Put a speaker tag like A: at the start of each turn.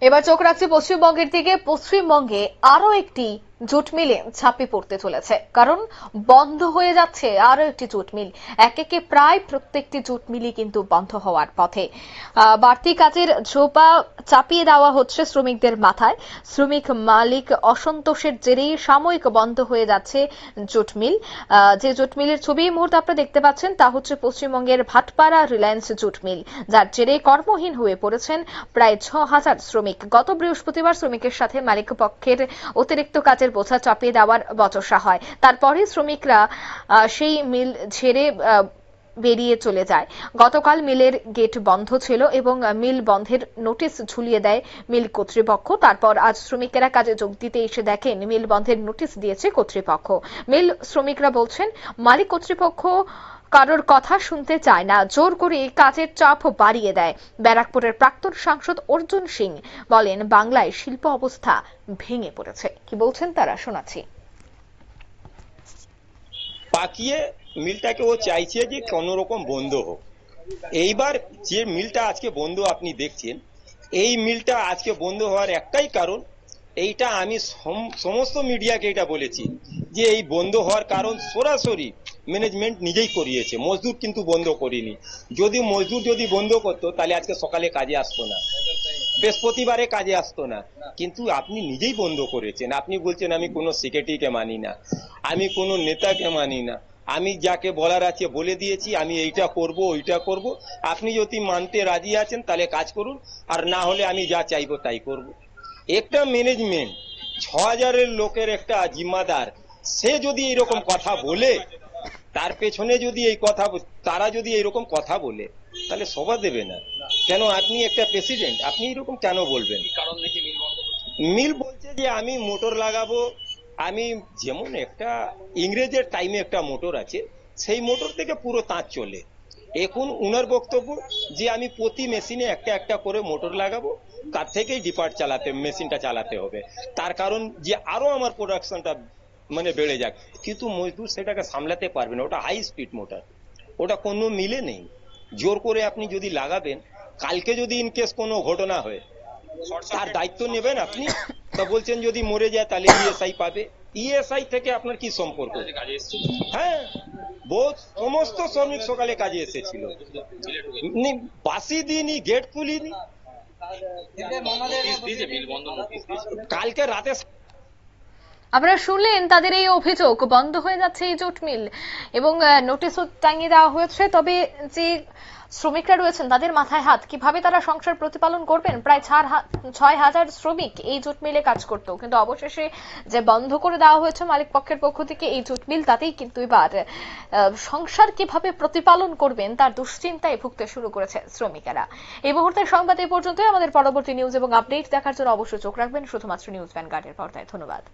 A: এবার চোখ রাখছি পশ্চিমবঙ্গের দিকে। পশ্চিমবঙ্গে আরো একটি জুট মিলে ছাপে পড়তে চলেছে, কারণ বন্ধ হয়ে যাচ্ছে আরো একটি জুট মিল। এক একে প্রায় প্রত্যেকটি জুট মিলই কিন্তু বন্ধ হওয়ার পথে। বাড়তি কাজের ঝোপা চাপিয়ে দেওয়া হচ্ছে শ্রমিকদের মাথায়। শ্রমিক মালিক অসন্তোষের জেরেই সাময়িক বন্ধ হয়ে যাচ্ছে জুট মিল। যে জুট মিলের ছবি এই মুহূর্তে আপনারা দেখতে পাচ্ছেন তা হচ্ছে পশ্চিমবঙ্গের ভাটপাড়া রিলায়েন্স জুট মিল, যার জেরে কর্মহীন হয়ে পড়েছেন প্রায় 6,000 শ্রমিক। গত বৃহস্পতিবার শ্রমিকের সাথে মালিক পক্ষের অতিরিক্ত কাজের বোঝা চাপিয়ে দেওয়ার বচসা হয়। তারপরে শ্রমিকরা সেই মিল ছেড়ে বেরিয়ে চলে যায়। গতকাল মিলের গেট বন্ধ ছিল এবং মিল বন্ধের নোটিশ ঝুলিয়ে দেয় মিল কর্তৃপক্ষ। তারপর আজ শ্রমিকেরা কাজে যোগ দিতে এসে দেখেন মিল বন্ধের নোটিশ দিয়েছে কর্তৃপক্ষ। মিল শ্রমিকরা বলছেন মালিক কর্তৃপক্ষ কারোর কথা শুনতে চায় না, জোর করে কাজের চাপ বাড়িয়ে দেয়। ব্যারাকপুরের প্রাক্তন সাংসদ অর্জুন সিং বলেন বাংলায় শিল্প অবস্থা ভেঙে পড়েছে। কি বলছেন তারা শোনাচ্ছি।
B: পাকিয়ে মিলটাকে ও চাইছে যে কোনো রকম বন্ধ হোক। এইবার যে মিলটা আজকে বন্ধ আপনি দেখছেন, এই মিলটা আজকে বন্ধ হওয়ার একটাই কারণ, এইটা আমি সমস্ত মিডিয়াকে এটা বলেছি যে এই বন্ধ হওয়ার কারণ সরাসরি ম্যানেজমেন্ট নিজেই করিয়েছে, মজদুর কিন্তু বন্ধ করিনি। যদি মজদুর যদি বন্ধ করতো তাহলে আজকে সকালে কাজে আসতো না, বৃহস্পতিবারে কাজে আসতো না। কিন্তু আপনি নিজেই বন্ধ করেছেন। আপনি বলছেন আমি কোনো সেক্রেটারিকে মানি না, আমি কোনো নেতাকে মানি না, আমি যাকে বলার আছে বলে দিয়েছি, আমি এইটা করব ওইটা করব। আপনি যদি মানতে রাজি আছেন তাহলে কাজ করুন, আর না হলে আমি যা চাইবো তাই করব। একটা ম্যানেজমেন্ট 6,000 লোকের একটা জিম্মাদার, সে যদি এরকম কথা বলে, তার পেছনে যদি এই কথা, তারা যদি এরকম কথা বলে তাহলে সভা দেবে না কেন? আপনি একটা প্রেসিডেন্ট, আপনি এরকম কেন বলবেন? মিল বলছে যে আমি মোটর লাগাবো। আমি যেমন একটা ইংরেজের টাইমে একটা মোটর আছে, সেই মোটর থেকে পুরো তাঁত চলে। এখন উনার বক্তব্য যে আমি প্রতি মেশিনে একটা একটা করে মোটর লাগাবো, তার থেকেই মেশিনটা চালাতে হবে। তার কারণ যে আরো আমার প্রোডাকশনটা বেড়ে যাক। কিন্তু মজদুর সেটাকে সামলাতে পারবে না, ওটা হাই স্পিড মোটর, ওটা কোনো মিলে নেই। জোর করে আপনি যদি লাগাবেন, কালকে যদি ইনকেস কোনো ঘটনা হয় তার দায়িত্ব নেবেন আপনি? তা বলছেন যদি মরে যায় তাহলে ইএসআই পাবে। ইএসআই থেকে আপনার কি সম্পর্ক? হ্যাঁ, সমস্ত শ্রমিক সকালে কাজে এসেছিল, বাসি দিনই গেট খুলিনি, কালকে রাতে।
A: আপনারা শুনলেন তাদের এই অভিযোগ, বন্ধ হয়ে যাচ্ছে এই জুট মিল এবং নোটিশও টাঙিয়ে দেওয়া হয়েছে। তবে যে শ্রমিকরা রয়েছেন তাদের মাথায় হাত, কিভাবে তারা সংসার প্রতিপালন করবেন? প্রায় 6,000 শ্রমিক এই জুট মিলে কাজ করতো, কিন্তু অবশেষে যে বন্ধ করে দেওয়া হয়েছে মালিক পক্ষের পক্ষ থেকে এই জুট মিল, তাতেই কিন্তু এবার সংসার কিভাবে প্রতিপালন করবেন তার দুশ্চিন্তায় ভুগতে শুরু করেছে শ্রমিকেরা। এই মুহূর্তের সংবাদ এই পর্যন্তই। আমাদের পরবর্তী নিউজ এবং আপডেট দেখার জন্য অবশ্যই চোখ রাখবেন শুধুমাত্র নিউজ ভ্যানগার্ডের পর্দায়। ধন্যবাদ।